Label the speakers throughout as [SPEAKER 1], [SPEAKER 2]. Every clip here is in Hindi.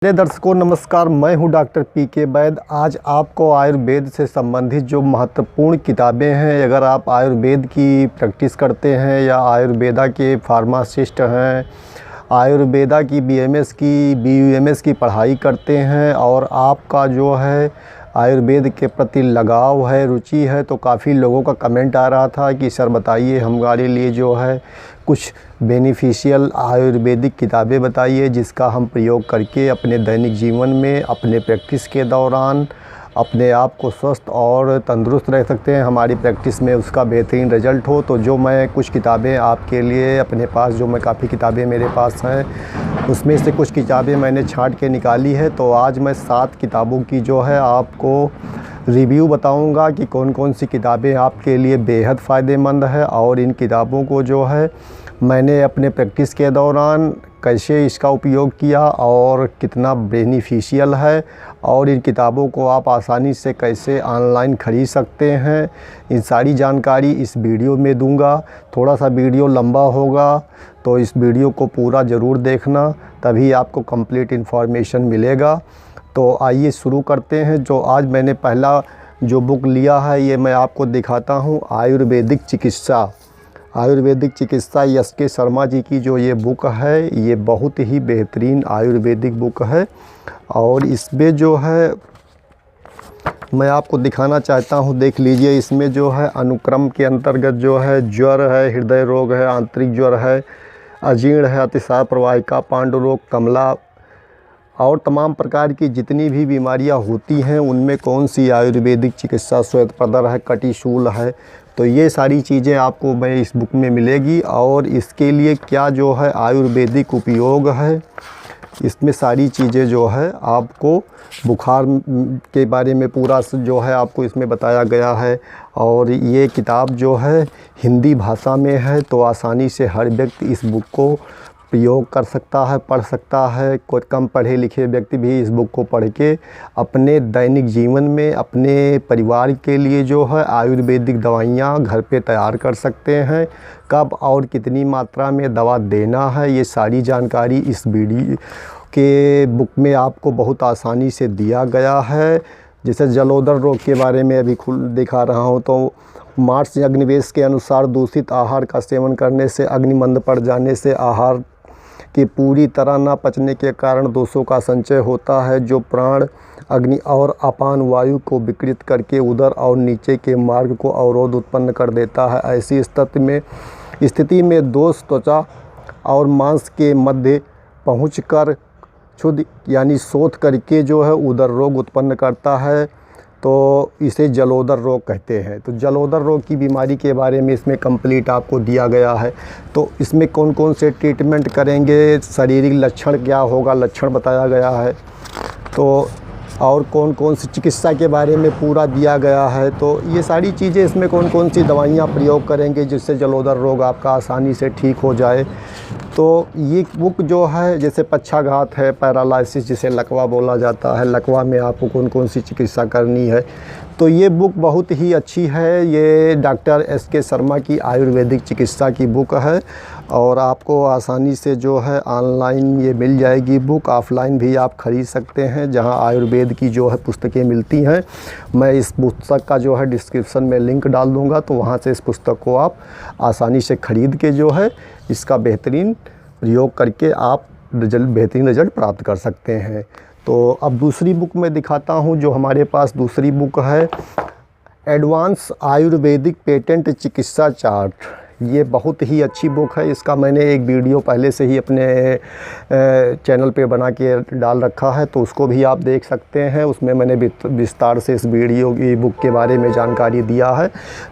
[SPEAKER 1] मेरे दर्शकों नमस्कार, मैं हूं डॉक्टर पी.के. वैद। आज आपको आयुर्वेद से संबंधित जो महत्वपूर्ण किताबें हैं, अगर आप आयुर्वेद की प्रैक्टिस करते हैं या आयुर्वेदा के फार्मासिस्ट हैं, आयुर्वेदा की बीयूएमएस की पढ़ाई करते हैं और आपका जो है आयुर्वेद के प्रति लगाव है, रुचि है, तो काफ़ी लोगों का कमेंट आ रहा था कि सर बताइए हमारे लिए जो है कुछ बेनिफिशियल आयुर्वेदिक किताबें बताइए जिसका हम प्रयोग करके अपने दैनिक जीवन में, अपने प्रैक्टिस के दौरान अपने आप को स्वस्थ और तंदुरुस्त रह सकते हैं, हमारी प्रैक्टिस में उसका बेहतरीन रिज़ल्ट हो। तो जो मैं कुछ किताबें आपके लिए अपने पास, जो मैं काफ़ी किताबें मेरे पास हैं, उसमें से कुछ किताबें मैंने छांट के निकाली है। तो आज मैं 7 किताबों की जो है आपको रिव्यू बताऊंगा कि कौन कौन सी किताबें आपके लिए बेहद फ़ायदेमंद है और इन किताबों को जो है मैंने अपने प्रैक्टिस के दौरान कैसे इसका उपयोग किया और कितना बेनिफिशियल है, और इन किताबों को आप आसानी से कैसे ऑनलाइन ख़रीद सकते हैं, इन सारी जानकारी इस वीडियो में दूंगा। थोड़ा सा वीडियो लंबा होगा तो इस वीडियो को पूरा ज़रूर देखना, तभी आपको कंप्लीट इन्फॉर्मेशन मिलेगा। तो आइए शुरू करते हैं। जो आज मैंने पहला जो बुक लिया है ये मैं आपको दिखाता हूँ, आयुर्वेदिक चिकित्सा एस.के. शर्मा जी की जो ये बुक है, ये बहुत ही बेहतरीन आयुर्वेदिक बुक है। और इसमें जो है मैं आपको दिखाना चाहता हूँ, देख लीजिए। इसमें जो है अनुक्रम के अंतर्गत जो है ज्वर है, हृदय रोग है, आंतरिक ज्वर है, अजीर्ण है, अतिसार प्रवाहिका, पांडु रोग, कमला और तमाम प्रकार की जितनी भी बीमारियां होती हैं उनमें कौन सी आयुर्वेदिक चिकित्सा श्वेतपत्र है, कटिशूल है, तो ये सारी चीज़ें आपको मैं इस बुक में मिलेगी। और इसके लिए क्या जो है आयुर्वेदिक उपयोग है, इसमें सारी चीज़ें जो है आपको बुखार के बारे में पूरा जो है आपको इसमें बताया गया है। और ये किताब जो है हिंदी भाषा में है, तो आसानी से हर व्यक्ति इस बुक को प्रयोग कर सकता है, पढ़ सकता है। कोई कम पढ़े लिखे व्यक्ति भी इस बुक को पढ़ के अपने दैनिक जीवन में अपने परिवार के लिए जो है आयुर्वेदिक दवाइयाँ घर पे तैयार कर सकते हैं। कब और कितनी मात्रा में दवा देना है, ये सारी जानकारी इस वीडियो के बुक में आपको बहुत आसानी से दिया गया है। जैसे जलोदर रोग के बारे में अभी दिखा रहा हूँ, तो मार्स अग्निवेश के अनुसार दूषित आहार का सेवन करने से, अग्निमंद पड़ जाने से, आहार कि पूरी तरह न पचने के कारण दोषों का संचय होता है, जो प्राण, अग्नि और अपान वायु को विकृत करके उदर और नीचे के मार्ग को अवरोध उत्पन्न कर देता है। ऐसी स्थिति में दोष त्वचा और मांस के मध्य पहुंचकर क्षुद्र यानी शोथ करके जो है उदर रोग उत्पन्न करता है, तो इसे जलोदर रोग कहते हैं। तो जलोदर रोग की बीमारी के बारे में इसमें कंप्लीट आपको दिया गया है। तो इसमें कौन कौन से ट्रीटमेंट करेंगे, शारीरिक लक्षण क्या होगा, लक्षण बताया गया है, तो और कौन कौन सी चिकित्सा के बारे में पूरा दिया गया है। तो ये सारी चीज़ें, इसमें कौन कौन सी दवाइयाँ प्रयोग करेंगे जिससे जलोदर रोग आपका आसानी से ठीक हो जाए। तो ये बुक जो है, जैसे पक्षाघात है, पैरालिसिस जिसे लकवा बोला जाता है, लकवा में आपको कौन कौन सी चिकित्सा करनी है, तो ये बुक बहुत ही अच्छी है। ये डॉक्टर एस.के. शर्मा की आयुर्वेदिक चिकित्सा की बुक है और आपको आसानी से जो है ऑनलाइन ये मिल जाएगी बुक। ऑफ़लाइन भी आप ख़रीद सकते हैं जहां आयुर्वेद की जो है पुस्तकें मिलती हैं। मैं इस पुस्तक का जो है डिस्क्रिप्शन में लिंक डाल दूँगा, तो वहाँ से इस पुस्तक को आप आसानी से ख़रीद के जो है इसका बेहतरीन प्रयोग करके आप बेहतरीन रिज़ल्ट प्राप्त कर सकते हैं। तो अब दूसरी बुक मैं दिखाता हूँ। जो हमारे पास दूसरी बुक है, एडवांस आयुर्वेदिक पेटेंट चिकित्सा चार्ट। ये बहुत ही अच्छी बुक है। इसका मैंने एक वीडियो पहले से ही अपने चैनल पे बना के डाल रखा है, तो उसको भी आप देख सकते हैं। उसमें मैंने विस्तार से इस वीडियो की बुक के बारे में जानकारी दिया है।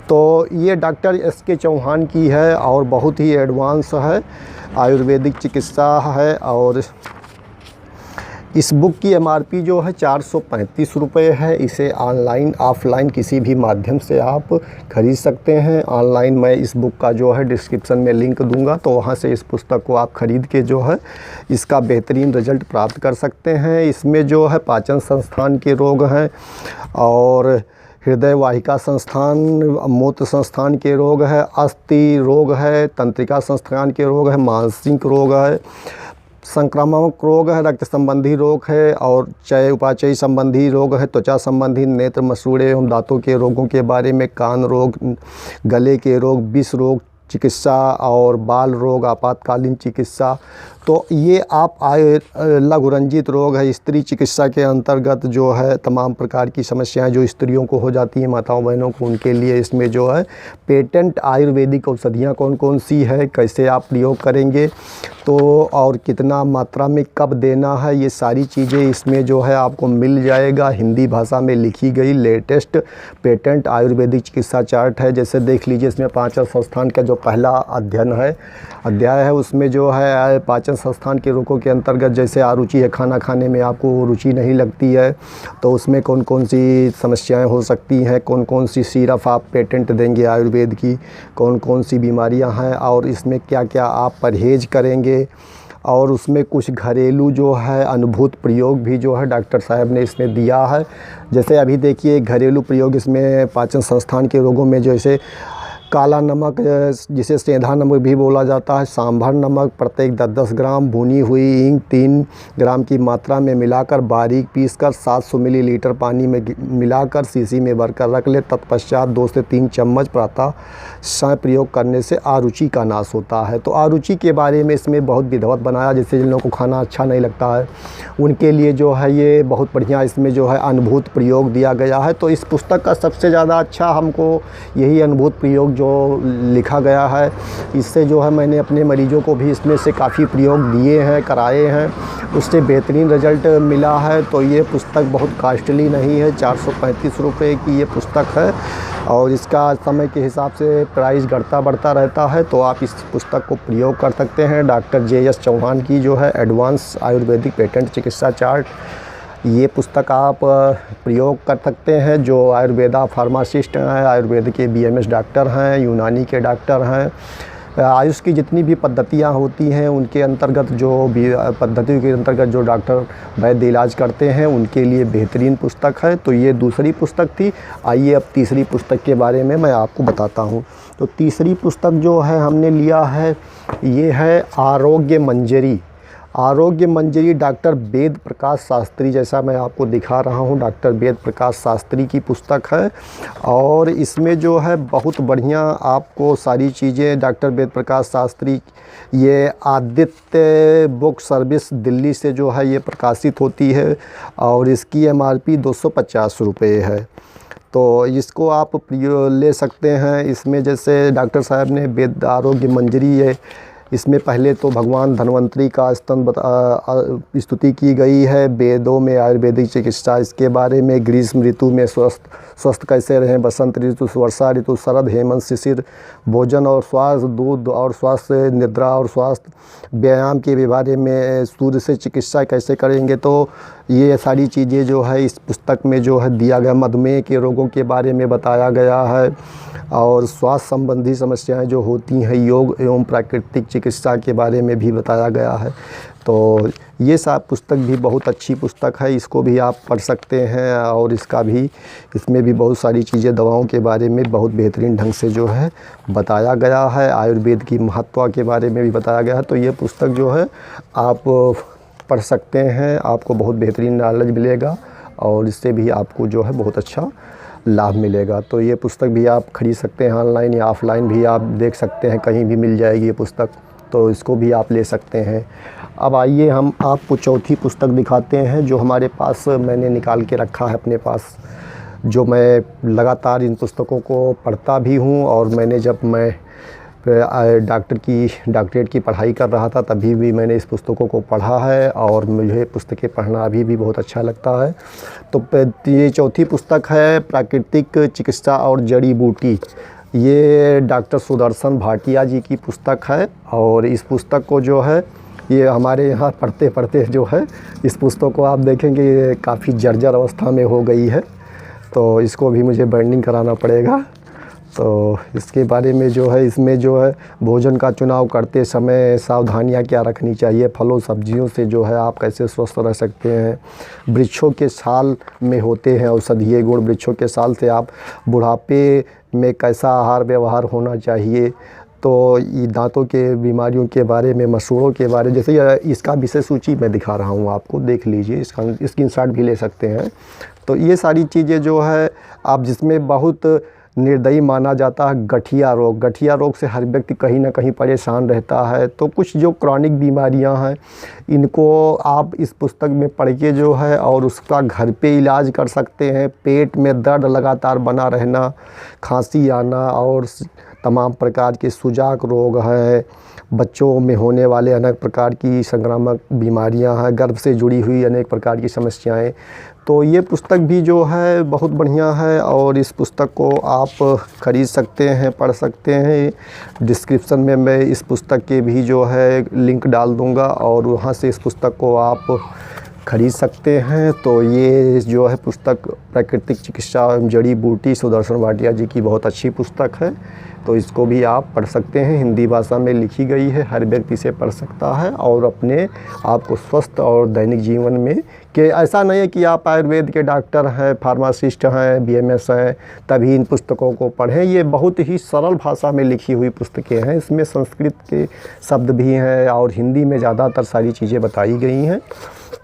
[SPEAKER 1] तो ये डॉक्टर एस.के. चौहान की है और बहुत ही एडवांस है, आयुर्वेदिक चिकित्सा है। और इस बुक की एमआरपी जो है 435 रुपये है। इसे ऑनलाइन ऑफ़लाइन किसी भी माध्यम से आप ख़रीद सकते हैं। ऑनलाइन मैं इस बुक का जो है डिस्क्रिप्शन में लिंक दूंगा, तो वहां से इस पुस्तक को आप ख़रीद के जो है इसका बेहतरीन रिज़ल्ट प्राप्त कर सकते हैं। इसमें जो है पाचन संस्थान के रोग हैं और हृदय वाहिका संस्थान, मूत्र संस्थान के रोग है, अस्थि रोग है, तंत्रिका संस्थान के रोग है, मानसिक रोग है, संक्रामक रोग है, रक्त संबंधी रोग है और चय उपाचय संबंधी रोग है, त्वचा संबंधी, नेत्र मसूड़े एवं दांतों के रोगों के बारे में, कान रोग, गले के रोग, विष रोग चिकित्सा और बाल रोग आपातकालीन चिकित्सा। तो ये आप लघु रंजित रोग है, स्त्री चिकित्सा के अंतर्गत जो है तमाम प्रकार की समस्याएं जो स्त्रियों को हो जाती हैं, माताओं बहनों को, उनके लिए इसमें जो है पेटेंट आयुर्वेदिक औषधियाँ कौन कौन सी है, कैसे आप प्रयोग करेंगे तो और कितना मात्रा में कब देना है, ये सारी चीज़ें इसमें जो है आपको मिल जाएगा। हिंदी भाषा में लिखी गई लेटेस्ट पेटेंट आयुर्वेदिक चिकित्सा चार्ट है। जैसे देख लीजिए इसमें पाचन संस्थान का जो पहला अध्याय है उसमें जो है पाचन संस्थान के रोगों के अंतर्गत, जैसे अरुचि है, खाना खाने में आपको रुचि नहीं लगती है तो उसमें कौन कौन सी समस्याएं हो सकती हैं, कौन कौन सी सिरप आप पेटेंट देंगे आयुर्वेद की, कौन कौन सी बीमारियां हैं और इसमें क्या क्या आप परहेज़ करेंगे, और उसमें कुछ घरेलू जो है अनुभूत प्रयोग भी जो है डॉक्टर साहब ने इसमें दिया है। जैसे अभी देखिए घरेलू प्रयोग इसमें पाचन संस्थान के रोगों में जैसे काला नमक जिसे सेंधा नमक भी बोला जाता है, सांभर नमक प्रत्येक 10-10 ग्राम, भुनी हुई हींग 3 ग्राम की मात्रा में मिलाकर बारीक पीसकर 700 मिलीलीटर पानी में मिलाकर शीशी में भरकर रख ले। तत्पश्चात 2 से 3 चम्मच प्रातः समय प्रयोग करने से आरुचि का नाश होता है। तो आरुचि के बारे में इसमें बहुत विधिवत बनाया, जैसे जिन लोगों को खाना अच्छा नहीं लगता है उनके लिए जो है ये बहुत बढ़िया इसमें जो है अनुभूत प्रयोग दिया गया है। तो इस पुस्तक का सबसे ज़्यादा अच्छा हमको यही अनुभूत प्रयोग जो लिखा गया है, इससे जो है मैंने अपने मरीजों को भी इसमें से काफ़ी प्रयोग दिए हैं, कराए हैं, उससे बेहतरीन रिज़ल्ट मिला है। तो ये पुस्तक बहुत कॉस्टली नहीं है, 435 रुपये की ये पुस्तक है और इसका समय के हिसाब से प्राइस घटता बढ़ता रहता है। तो आप इस पुस्तक को प्रयोग कर सकते हैं। डॉक्टर JS चौहान की जो है एडवांस आयुर्वेदिक पेटेंट चिकित्सा चार्ट, ये पुस्तक आप प्रयोग कर सकते हैं। जो आयुर्वेदा फार्मासिस्ट हैं, आयुर्वेद के BMS डॉक्टर हैं, यूनानी के डॉक्टर हैं, आयुष की जितनी भी पद्धतियाँ होती हैं उनके अंतर्गत जो भी पद्धतियों के अंतर्गत जो डॉक्टर वैद्य इलाज करते हैं उनके लिए बेहतरीन पुस्तक है। तो ये दूसरी पुस्तक थी। आइए अब तीसरी पुस्तक के बारे में मैं आपको बताता हूँ। तो तीसरी पुस्तक जो है हमने लिया है ये है आरोग्य मंजरी। आरोग्य मंजरी डॉक्टर वेद प्रकाश शास्त्री, जैसा मैं आपको दिखा रहा हूँ, डॉक्टर वेद प्रकाश शास्त्री की पुस्तक है और इसमें जो है बहुत बढ़िया आपको सारी चीज़ें डॉक्टर वेद प्रकाश शास्त्री, ये आदित्य बुक सर्विस दिल्ली से जो है ये प्रकाशित होती है और इसकी MRP 250 रुपये है। तो इसको आप ले सकते हैं। इसमें जैसे डॉक्टर साहब ने वेद आरोग्य मंजरी है, इसमें पहले तो भगवान धन्वंतरी का स्तुति की गई है, वेदों में आयुर्वेदिक चिकित्सा इसके बारे में, ग्रीष्म ऋतु में स्वस्थ कैसे रहें, बसंत ऋतु, वर्षा ऋतु, शरद, हेमंत, शिशिर, भोजन और स्वास्थ्य, दूध और स्वास्थ्य, निद्रा और स्वास्थ्य, व्यायाम के बारे में, सूर्य से चिकित्सा कैसे करेंगे। तो ये सारी चीज़ें जो है इस पुस्तक में जो है दिया गया। मधुमेह के रोगों के बारे में बताया गया है और स्वास्थ्य संबंधी समस्याएं जो होती हैं, योग एवं प्राकृतिक चिकित्सा के बारे में भी बताया गया है। तो ये सब पुस्तक भी बहुत अच्छी पुस्तक है, इसको भी आप पढ़ सकते हैं और इसमें भी बहुत सारी चीज़ें दवाओं के बारे में बहुत बेहतरीन ढंग से जो है बताया गया है, आयुर्वेद की महत्व के बारे में भी बताया गया है। तो ये पुस्तक जो है आप पढ़ सकते हैं, आपको बहुत बेहतरीन नॉलेज मिलेगा और इससे भी आपको जो है बहुत अच्छा लाभ मिलेगा। तो ये पुस्तक भी आप खरीद सकते हैं, ऑनलाइन या ऑफ़लाइन भी आप देख सकते हैं, कहीं भी मिल जाएगी ये पुस्तक, तो इसको भी आप ले सकते हैं। अब आइए हम आपको चौथी पुस्तक दिखाते हैं जो हमारे पास मैंने निकाल के रखा है अपने पास, जो मैं लगातार इन पुस्तकों को पढ़ता भी हूँ और मैंने जब मैं डॉक्टरेट की पढ़ाई कर रहा था तभी भी मैंने इस पुस्तकों को पढ़ा है और मुझे पुस्तकें पढ़ना अभी भी बहुत अच्छा लगता है। तो ये चौथी पुस्तक है प्राकृतिक चिकित्सा और जड़ी बूटी। ये डॉक्टर सुदर्शन भाटिया जी की पुस्तक है और इस पुस्तक को जो है ये हमारे यहाँ पढ़ते पढ़ते जो है इस पुस्तक को आप देखेंगे ये काफ़ी जर्जर अवस्था में हो गई है, तो इसको भी मुझे बाइंडिंग कराना पड़ेगा। तो इसके बारे में जो है इसमें जो है भोजन का चुनाव करते समय सावधानियां क्या रखनी चाहिए, फलों सब्जियों से जो है आप कैसे स्वस्थ रह सकते हैं, वृक्षों के साल में होते हैं औषधीय गुण, वृक्षों के साल से आप बुढ़ापे में कैसा आहार व्यवहार होना चाहिए, तो ये दांतों के बीमारियों के बारे में, मसूड़ों के बारे में, जैसे इसका विषय सूची मैं दिखा रहा हूँ आपको, देख लीजिए, इसका स्क्रीनशॉट भी ले सकते हैं। तो ये सारी चीज़ें जो है आप, जिसमें बहुत निर्दयी माना जाता है गठिया रोग। गठिया रोग से हर व्यक्ति कहीं ना कहीं परेशान रहता है। तो कुछ जो क्रॉनिक बीमारियां हैं, इनको आप इस पुस्तक में पढ़ के जो है और उसका घर पे इलाज कर सकते हैं। पेट में दर्द लगातार बना रहना, खांसी आना और तमाम प्रकार के सुजाक रोग है, बच्चों में होने वाले अनेक प्रकार की संक्रामक बीमारियां हैं, गर्भ से जुड़ी हुई अनेक प्रकार की समस्याएं। तो ये पुस्तक भी जो है बहुत बढ़िया है और इस पुस्तक को आप ख़रीद सकते हैं, पढ़ सकते हैं। डिस्क्रिप्शन में मैं इस पुस्तक के भी जो है लिंक डाल दूँगा और वहाँ से इस पुस्तक को आप ख़रीद सकते हैं। तो ये जो है पुस्तक प्राकृतिक चिकित्सा एवं जड़ी बूटी सुदर्शन भाटिया जी की बहुत अच्छी पुस्तक है। तो इसको भी आप पढ़ सकते हैं, हिंदी भाषा में लिखी गई है, हर व्यक्ति इसे पढ़ सकता है और अपने आप को स्वस्थ और दैनिक जीवन में, कि ऐसा नहीं है कि आप आयुर्वेद के डॉक्टर हैं, फार्मासिस्ट हैं, बीएमएस हैं तभी इन पुस्तकों को पढ़ें। ये बहुत ही सरल भाषा में लिखी हुई पुस्तकें हैं। इसमें संस्कृत के शब्द भी हैं और हिंदी में ज़्यादातर सारी चीज़ें बताई गई हैं।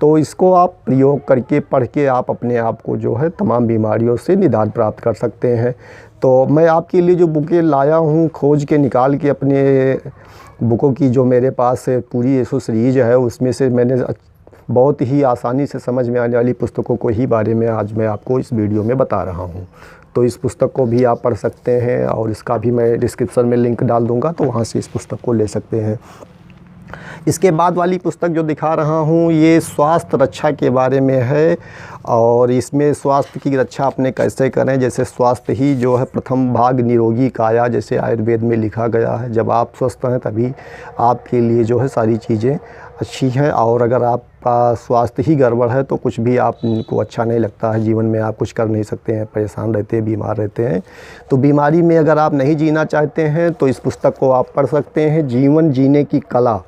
[SPEAKER 1] तो इसको आप प्रयोग करके, पढ़ के आप अपने आप को जो है तमाम बीमारियों से निदान प्राप्त कर सकते हैं। तो मैं आपके लिए जो बुकें लाया हूँ, खोज के निकाल के अपने बुकों की जो मेरे पास पूरी एसो सीरीज़ है, उसमें से मैंने बहुत ही आसानी से समझ में आने वाली पुस्तकों को ही बारे में आज मैं आपको इस वीडियो में बता रहा हूँ। तो इस पुस्तक को भी आप पढ़ सकते हैं और इसका भी मैं डिस्क्रिप्शन में लिंक डाल दूँगा, तो वहाँ से इस पुस्तक को ले सकते हैं। इसके बाद वाली पुस्तक जो दिखा रहा हूँ, ये स्वास्थ्य रक्षा के बारे में है और इसमें स्वास्थ्य की रक्षा अपने कैसे करें। जैसे स्वास्थ्य ही जो है प्रथम भाग निरोगी काया, जैसे आयुर्वेद में लिखा गया है। जब आप स्वस्थ हैं तभी आपके लिए जो है सारी चीज़ें अच्छी हैं, और अगर आपका स्वास्थ्य ही गड़बड़ है तो कुछ भी आपको अच्छा नहीं लगता है, जीवन में आप कुछ कर नहीं सकते हैं, परेशान रहते हैं, बीमार रहते हैं। तो बीमारी में अगर आप नहीं जीना चाहते हैं तो इस पुस्तक को आप पढ़ सकते हैं, जीवन जीने की कला।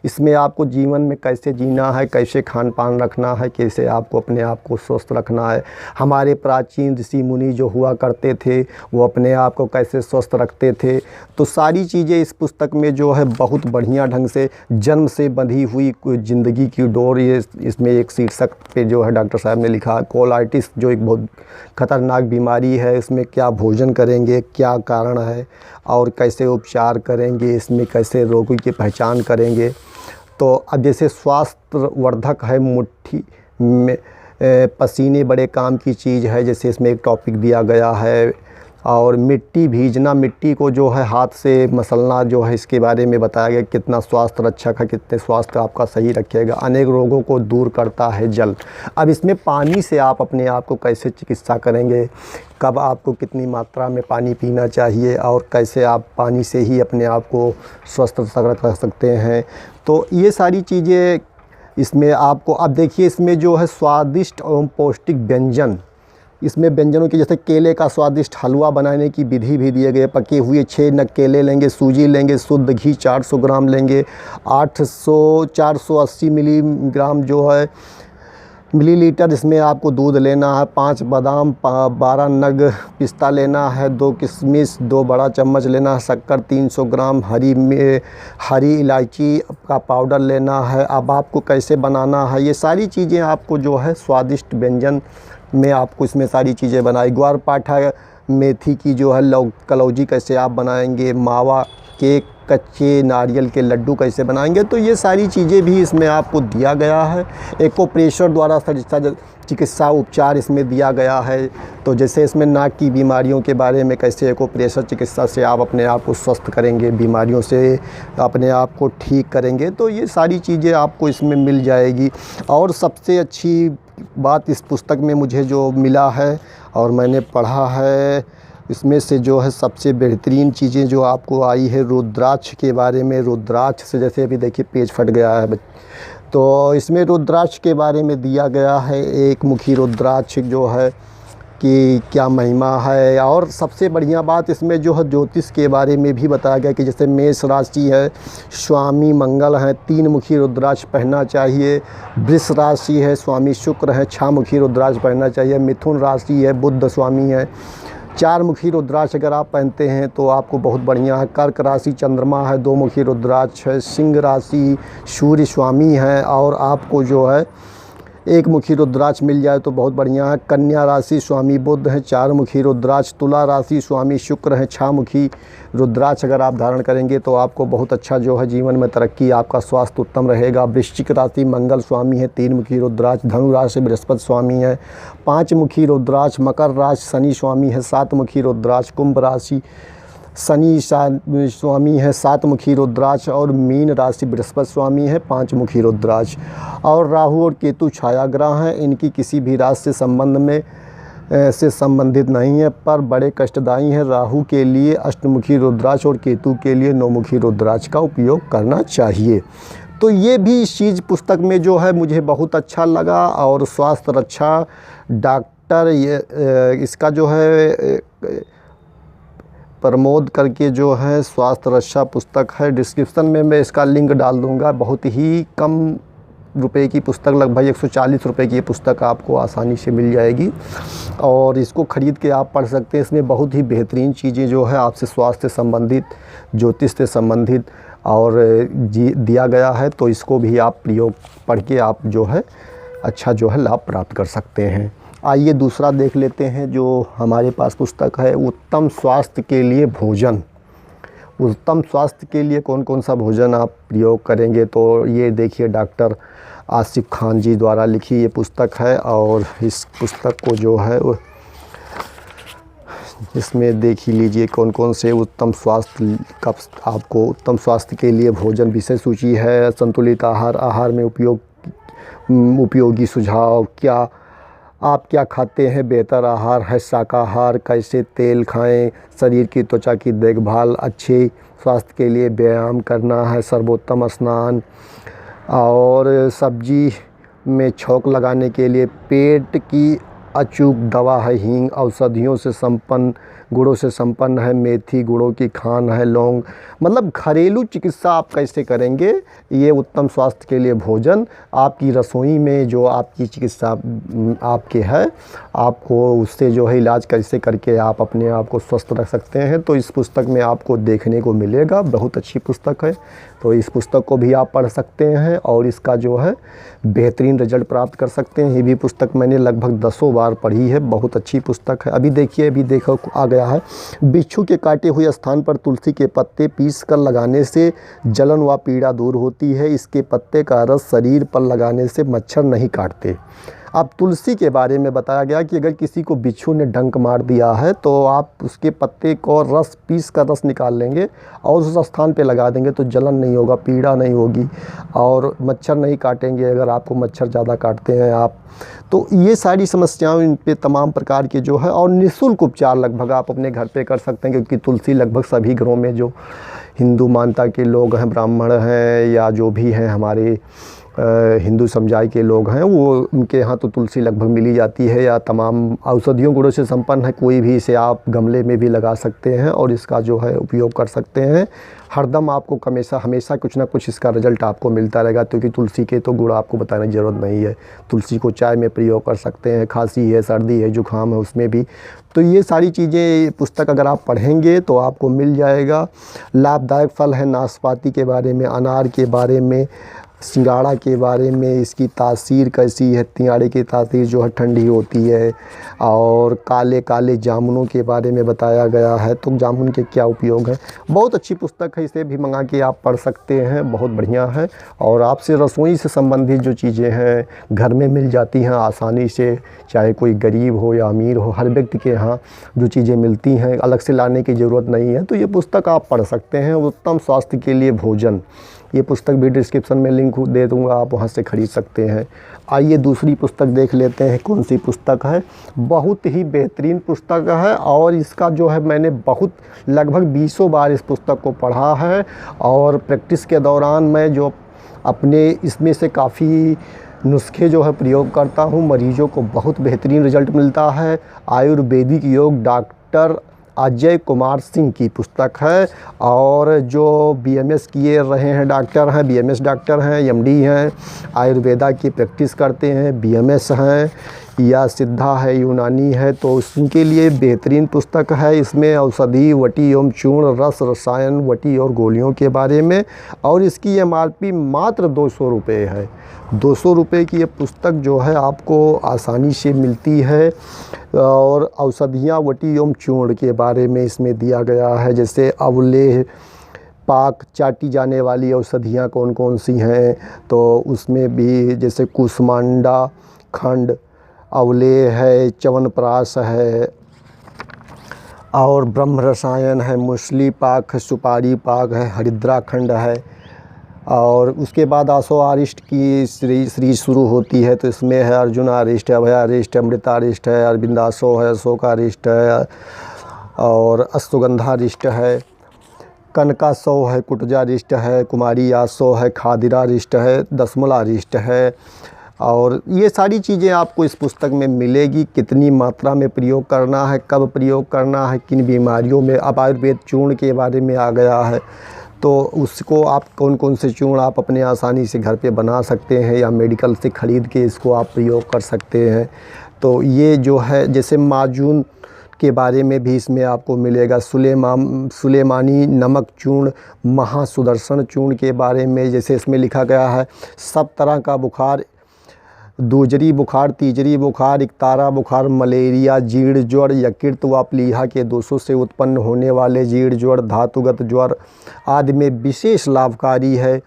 [SPEAKER 1] इसमें आपको जीवन में कैसे जीना है, कैसे खान पान रखना है, कैसे आपको अपने आप को स्वस्थ रखना है। हमारे प्राचीन ऋषि मुनि जो हुआ करते थे वो अपने आप को कैसे स्वस्थ रखते थे। तो सारी चीज़ें इस पुस्तक में जो है बहुत बढ़िया ढंग से, जन्म से बंधी हुई ज़िंदगी की डोर, ये इसमें एक शीर्षक पे जो है डॉक्टर साहब ने लिखा, कोलाइटिस जो एक बहुत ख़तरनाक बीमारी है, इसमें क्या भोजन करेंगे, क्या कारण है और कैसे उपचार करेंगे, इसमें कैसे रोगी की पहचान करेंगे। तो अब जैसे स्वास्थ्य वर्धक है, मुट्ठी में पसीने बड़े काम की चीज़ है, जैसे इसमें एक टॉपिक दिया गया है। और मिट्टी भीजना, मिट्टी को जो है हाथ से मसलना जो है, इसके बारे में बताया गया कितना स्वास्थ्य रक्षक है, कितने स्वास्थ्य आपका सही रखेगा। अनेक रोगों को दूर करता है जल। अब इसमें पानी से आप अपने आप को कैसे चिकित्सा करेंगे, कब आपको कितनी मात्रा में पानी पीना चाहिए और कैसे आप पानी से ही अपने आप को स्वस्थ रख सकते हैं। तो ये सारी चीज़ें इसमें आपको, अब देखिए इसमें जो है स्वादिष्ट एवं पौष्टिक व्यंजन, इसमें व्यंजनों की जैसे केले का स्वादिष्ट हलवा बनाने की विधि भी दिए गए। पके हुए 6 नग केले लेंगे, सूजी लेंगे, शुद्ध घी 400 ग्राम लेंगे, 480 मिलीग्राम जो है मिलीलीटर इसमें आपको दूध लेना है, 5 बादाम, 12 नग पिस्ता लेना है, 2 किशमिश, 2 बड़ा चम्मच लेना है, शक्कर 300 ग्राम, हरी इलायची का पाउडर लेना है। अब आपको कैसे बनाना है, ये सारी चीज़ें आपको जो है स्वादिष्ट व्यंजन में आपको इसमें सारी चीज़ें बनाई। ग्वार पाठा मेथी की जो है कलौजी कैसे आप बनाएंगे, मावा केक, कच्चे नारियल के लड्डू कैसे बनाएंगे। तो ये सारी चीज़ें भी इसमें आपको दिया गया है। एक्यूप्रेशर द्वारा चिकित्सा उपचार इसमें दिया गया है। तो जैसे इसमें नाक की बीमारियों के बारे में, कैसे एक्यूप्रेशर चिकित्सा से आप अपने आप को स्वस्थ करेंगे, बीमारियों से अपने आप को ठीक करेंगे। तो ये सारी चीज़ें आपको इसमें मिल जाएगी। और सबसे अच्छी बात इस पुस्तक में मुझे जो मिला है और मैंने पढ़ा है, इसमें से जो है सबसे बेहतरीन चीज़ें जो आपको आई है रुद्राक्ष के बारे में। रुद्राक्ष से जैसे अभी देखिए पेज फट गया है, तो इसमें रुद्राक्ष के बारे में दिया गया है। एक मुखी रुद्राक्ष जो है कि क्या महिमा है। और सबसे बढ़िया बात इसमें जो है ज्योतिष के बारे में भी बताया गया कि जैसे मेष राशि है, स्वामी मंगल हैं, 3 मुखी रुद्राक्ष पहनना चाहिए। वृष राशि है, स्वामी शुक्र है, 6 मुखी रुद्राक्ष पहनना चाहिए। मिथुन राशि है, बुध स्वामी है, 4 मुखी रुद्राक्ष अगर आप पहनते हैं तो आपको बहुत बढ़िया है। कर्क राशि चंद्रमा है, 2 मुखी रुद्राक्ष है। सिंह राशि सूर्य स्वामी है और आपको जो है 1 मुखी रुद्राक्ष मिल जाए तो बहुत बढ़िया है। कन्या राशि स्वामी बुध है, 4 मुखी रुद्राक्ष। तुला राशि स्वामी शुक्र है, 6 मुखी रुद्राक्ष अगर आप धारण करेंगे तो आपको बहुत अच्छा जो है जीवन में तरक्की, आपका स्वास्थ्य उत्तम रहेगा। वृश्चिक राशि मंगल स्वामी है, 3 मुखी रुद्राक्ष। धनु राशि बृहस्पति स्वामी है, 5 मुखी रुद्राक्ष। मकर राशि शनि स्वामी है, 7 मुखी रुद्राक्ष। कुंभ राशि शनि स्वामी है, 7 मुखी रुद्राक्ष। और मीन राशि बृहस्पति स्वामी है, 5 मुखी रुद्राक्ष। और राहु और केतु छाया ग्रह हैं, इनकी किसी भी राशि से संबंधित नहीं है पर बड़े कष्टदायी हैं। राहु के लिए अष्टमुखी रुद्राक्ष और केतु के लिए 9 मुखी रुद्राक्ष का उपयोग करना चाहिए। तो ये भी इस चीज़ पुस्तक में जो है मुझे बहुत अच्छा लगा। और स्वास्थ्य रक्षा डॉक्टर इसका जो है प्रमोद करके जो है स्वास्थ्य रक्षा पुस्तक है। डिस्क्रिप्शन में मैं इसका लिंक डाल दूंगा। बहुत ही कम रुपए की पुस्तक, लगभग 140 रुपए की ये पुस्तक आपको आसानी से मिल जाएगी और इसको ख़रीद के आप पढ़ सकते हैं। इसमें बहुत ही बेहतरीन चीज़ें जो है आपसे स्वास्थ्य से संबंधित, ज्योतिष से संबंधित और दिया गया है। तो इसको भी आप प्रयोग पढ़ के आप जो है अच्छा जो है लाभ प्राप्त कर सकते हैं। आइए दूसरा देख लेते हैं जो हमारे पास पुस्तक है, उत्तम स्वास्थ्य के लिए भोजन। उत्तम स्वास्थ्य के लिए कौन कौन सा भोजन आप प्रयोग करेंगे, तो ये देखिए डॉक्टर आसिफ खान जी द्वारा लिखी ये पुस्तक है। और इस पुस्तक को जो है इसमें देख ही लीजिए कौन कौन से उत्तम स्वास्थ्य का आपको उत्तम स्वास्थ्य के लिए भोजन विषय सूची है। संतुलित आहार, आहार में उपयोगी सुझाव, क्या आप क्या खाते हैं, बेहतर आहार है शाकाहार, कैसे तेल खाएं, शरीर की त्वचा की देखभाल, अच्छे स्वास्थ्य के लिए व्यायाम करना है, सर्वोत्तम स्नान और सब्जी में छौंक लगाने के लिए पेट की अचूक दवा है हींग, औषधियों से संपन्न, गुणों से संपन्न है मेथी, गुड़ों की खान है लौंग। मतलब घरेलू चिकित्सा आप कैसे करेंगे, ये उत्तम स्वास्थ्य के लिए भोजन आपकी रसोई में जो आपकी चिकित्सा आपके है, आपको उससे जो है इलाज कैसे करके आप अपने आप को स्वस्थ रख सकते हैं। तो इस पुस्तक में आपको देखने को मिलेगा। बहुत अच्छी पुस्तक है, तो इस पुस्तक को भी आप पढ़ सकते हैं और इसका जो है बेहतरीन रिजल्ट प्राप्त कर सकते हैं। ये भी पुस्तक मैंने लगभग 10 बार पढ़ी है। बहुत अच्छी पुस्तक है। अभी देखिए, अभी देखो आ गया है, बिच्छू के काटे हुए स्थान पर तुलसी के पत्ते पीस कर लगाने से जलन व पीड़ा दूर होती है। इसके पत्ते का रस शरीर पर लगाने से मच्छर नहीं काटते। अब तुलसी के बारे में बताया गया कि अगर किसी को बिच्छू ने डंक मार दिया है तो आप उसके पत्ते को रस पीस कर रस निकाल लेंगे और उस स्थान पे लगा देंगे तो जलन नहीं होगा, पीड़ा नहीं होगी और मच्छर नहीं काटेंगे। अगर आपको मच्छर ज़्यादा काटते हैं आप, तो ये सारी समस्याएं इन पे तमाम प्रकार के जो है और निःशुल्क उपचार लगभग आप अपने घर पे कर सकते हैं, क्योंकि तुलसी लगभग सभी घरों में जो हिंदू मानता के लोग हैं, ब्राह्मण हैं या जो भी हैं हमारे हिंदू समुदाय के लोग हैं, वो उनके यहाँ तो तुलसी लगभग मिली जाती है या तमाम औषधियों गुणों से संपन्न है। कोई भी इसे आप गमले में भी लगा सकते हैं और इसका जो है उपयोग कर सकते हैं। हरदम आपको हमेशा कुछ ना कुछ इसका रिजल्ट आपको मिलता रहेगा, क्योंकि तुलसी के तो गुण आपको बताने की ज़रूरत नहीं है। तुलसी को चाय में प्रयोग कर सकते हैं, खांसी है, सर्दी है, जुकाम है, उसमें भी। तो ये सारी चीज़ें पुस्तक अगर आप पढ़ेंगे तो आपको मिल जाएगा। लाभदायक फल है नाशपाती के बारे में, अनार के बारे में, सिंगाड़ा के बारे में, इसकी तासीर कैसी है, तियाड़े की तासीर जो है ठंडी होती है। और काले काले जामुनों के बारे में बताया गया है, तो जामुन के क्या उपयोग है। बहुत अच्छी पुस्तक है, इसे भी मंगा के आप पढ़ सकते हैं, बहुत बढ़िया है। और आपसे रसोई से संबंधित जो चीज़ें हैं घर में मिल जाती हैं आसानी से, चाहे कोई गरीब हो या अमीर हो, हर व्यक्ति के यहाँ जो चीज़ें मिलती हैं, अलग से लाने की ज़रूरत नहीं है। तो ये पुस्तक आप पढ़ सकते हैं, उत्तम स्वास्थ्य के लिए भोजन। ये पुस्तक भी डिस्क्रिप्शन में लिंक दे दूंगा, आप वहां से खरीद सकते हैं। आइए दूसरी पुस्तक देख लेते हैं कौन सी पुस्तक है। बहुत ही बेहतरीन पुस्तक है और इसका जो है मैंने लगभग 20 बार इस पुस्तक को पढ़ा है और प्रैक्टिस के दौरान मैं जो अपने इसमें से काफ़ी नुस्खे जो है प्रयोग करता हूँ, मरीजों को बहुत बेहतरीन रिजल्ट मिलता है। आयुर्वेदिक योग डॉक्टर अजय कुमार सिंह की पुस्तक है और जो बीएमएस किए रहे हैं डॉक्टर हैं, बीएमएस डॉक्टर हैं, एमडी हैं, आयुर्वेदा की प्रैक्टिस करते हैं, बीएमएस हैं। या सिद्धा है, यूनानी है, तो उनके लिए बेहतरीन पुस्तक है। इसमें औषधि, वटी एवं चूर्ण, रस, रसायन, वटी और गोलियों के बारे में, और इसकी MRP मात्र 200 रुपये है। 200 रुपये की ये पुस्तक जो है आपको आसानी से मिलती है। और औषधियाँ, वटी एवं चूर्ण के बारे में इसमें दिया गया है, जैसे अवलेह, पाक, चाटी जाने वाली औषधियाँ कौन कौन सी हैं, तो उसमें भी जैसे कुष्मांडा खंड, अवलेह है, च्यवनप्राश है, और ब्रह्म रसायन है, मूसली पाक है, सुपारी पाक है, हरिद्रा खंड है। और उसके बाद आशोआरिष्ट की सीरीज शुरू होती है, तो इसमें है अर्जुनारिष्ट है, अभयारिष्ट है, अमृतारिष्ट है, अरविंदासो है, अशोकारिष्ट है, और अश्वगंधारिष्ट है, कनकासो है, कुटजारिष्ट है, कुमारी आसो है, खादिरारिष्ट है, दशमूलारिष्ट है। और ये सारी चीज़ें आपको इस पुस्तक में मिलेगी। कितनी मात्रा में प्रयोग करना है, कब प्रयोग करना है, किन बीमारियों में। अब आयुर्वेद चूर्ण के बारे में आ गया है, तो उसको आप कौन कौन से चूर्ण आप अपने आसानी से घर पे बना सकते हैं, या मेडिकल से ख़रीद के इसको आप प्रयोग कर सकते हैं। तो ये जो है, जैसे माजून के बारे में भी इसमें आपको मिलेगा। सुलेमानी नमक चूर्ण, महासुदर्शन चूर्ण के बारे में जैसे इसमें लिखा गया है। सब तरह का बुखार, दूजरी बुखार, तीजरी बुखार, इकतारा बुखार, मलेरिया, जीर्ण ज्वर, यकृत व प्लीहा के दोषों से उत्पन्न होने वाले जीर्ण ज्वर, धातुगत ज्वर आदि में विशेष लाभकारी है।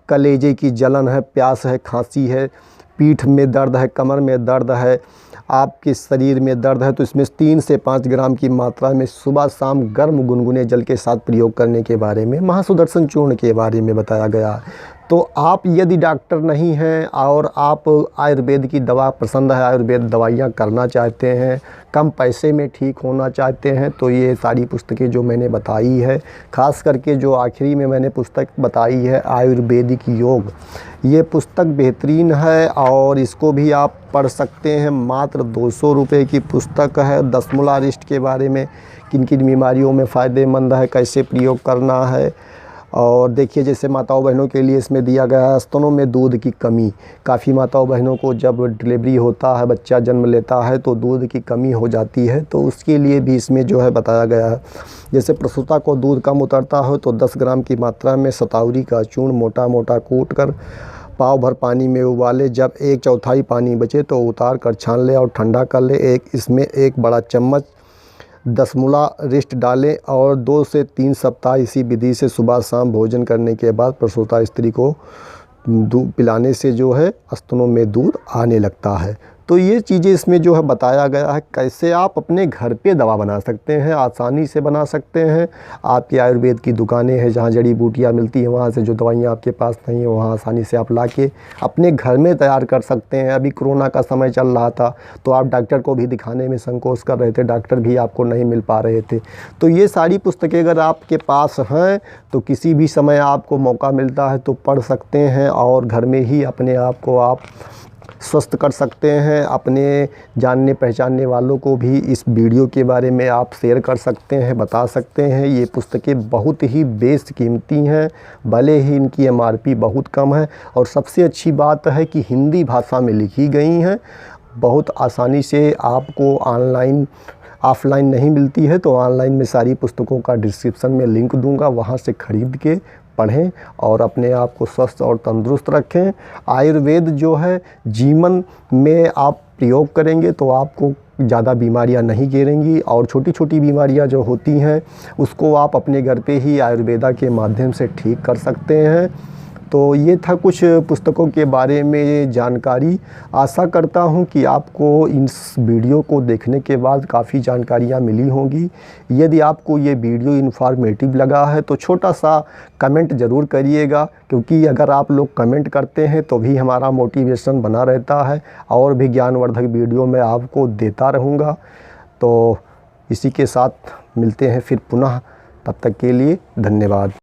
[SPEAKER 1] कलेजे की जलन है, प्यास है, खांसी है, पीठ में दर्द है, कमर में दर्द है, आपके शरीर में दर्द है, तो इसमें 3 से 5 ग्राम की मात्रा में सुबह शाम गर्म गुनगुने जल के साथ प्रयोग करने के बारे में, महासुदर्शन चूर्ण के बारे में बताया गया है। तो आप यदि डॉक्टर नहीं हैं और आप आयुर्वेद की दवा पसंद है, आयुर्वेद दवाइयाँ करना चाहते हैं, कम पैसे में ठीक होना चाहते हैं, तो ये सारी पुस्तकें जो मैंने बताई है, ख़ास करके जो आखिरी में मैंने पुस्तक बताई है आयुर्वेदिक योग, ये पुस्तक बेहतरीन है और इसको भी आप पढ़ सकते हैं। मात्र 200 रुपये की पुस्तक है। दशमूलारिष्ट के बारे में, किन किन बीमारियों में फ़ायदेमंद है, कैसे प्रयोग करना है। और देखिए, जैसे माताओं बहनों के लिए इसमें दिया गया है स्तनों में दूध की कमी। काफ़ी माताओं बहनों को जब डिलीवरी होता है, बच्चा जन्म लेता है, तो दूध की कमी हो जाती है, तो उसके लिए भी इसमें जो है बताया गया है। जैसे प्रसूता को दूध कम उतरता हो, तो 10 ग्राम की मात्रा में शतावरी का चूर्ण मोटा मोटा कूट कर पाव भर पानी में उबाले। जब 1/4 पानी बचे तो उतार कर छान ले और ठंडा कर ले। इसमें 1 बड़ा चम्मच दशमूलारिष्ट डालें और 2 से 3 सप्ताह इसी विधि से सुबह शाम भोजन करने के बाद प्रसूता स्त्री को दूध पिलाने से जो है स्तनों में दूध आने लगता है। तो ये चीज़ें इसमें जो है बताया गया है, कैसे आप अपने घर पे दवा बना सकते हैं, आसानी से बना सकते हैं। आपकी आयुर्वेद की दुकानें हैं जहाँ जड़ी बूटियाँ मिलती हैं, वहाँ से जो दवाइयाँ आपके पास नहीं है वहाँ आसानी से आप लाके अपने घर में तैयार कर सकते हैं। अभी कोरोना का समय चल रहा था, तो आप डॉक्टर को भी दिखाने में संकोच कर रहे थे, डॉक्टर भी आपको नहीं मिल पा रहे थे। तो ये सारी पुस्तकें अगर आपके पास हैं तो किसी भी समय आपको मौका मिलता है तो पढ़ सकते हैं, और घर में ही अपने आप को आप स्वस्थ कर सकते हैं। अपने जानने पहचानने वालों को भी इस वीडियो के बारे में आप शेयर कर सकते हैं, बता सकते हैं। ये पुस्तकें बहुत ही बेशकीमती हैं, भले ही इनकी MRP बहुत कम है, और सबसे अच्छी बात है कि हिंदी भाषा में लिखी गई हैं। बहुत आसानी से आपको ऑनलाइन ऑफ़लाइन नहीं मिलती है, तो ऑनलाइन में सारी पुस्तकों का डिस्क्रिप्शन में लिंक दूंगा, वहाँ से ख़रीद के पढ़ें और अपने आप को स्वस्थ और तंदुरुस्त रखें। आयुर्वेद जो है जीवन में आप प्रयोग करेंगे तो आपको ज़्यादा बीमारियां नहीं घेरेंगी, और छोटी छोटी बीमारियां जो होती हैं उसको आप अपने घर पे ही आयुर्वेदा के माध्यम से ठीक कर सकते हैं। तो ये था कुछ पुस्तकों के बारे में जानकारी। आशा करता हूँ कि आपको इस वीडियो को देखने के बाद काफ़ी जानकारियाँ मिली होंगी। यदि आपको ये वीडियो इन्फॉर्मेटिव लगा है तो छोटा सा कमेंट ज़रूर करिएगा, क्योंकि अगर आप लोग कमेंट करते हैं तो भी हमारा मोटिवेशन बना रहता है, और भी ज्ञानवर्धक वीडियो मैं आपको देता रहूँगा। तो इसी के साथ मिलते हैं फिर पुनः, तब तक के लिए धन्यवाद।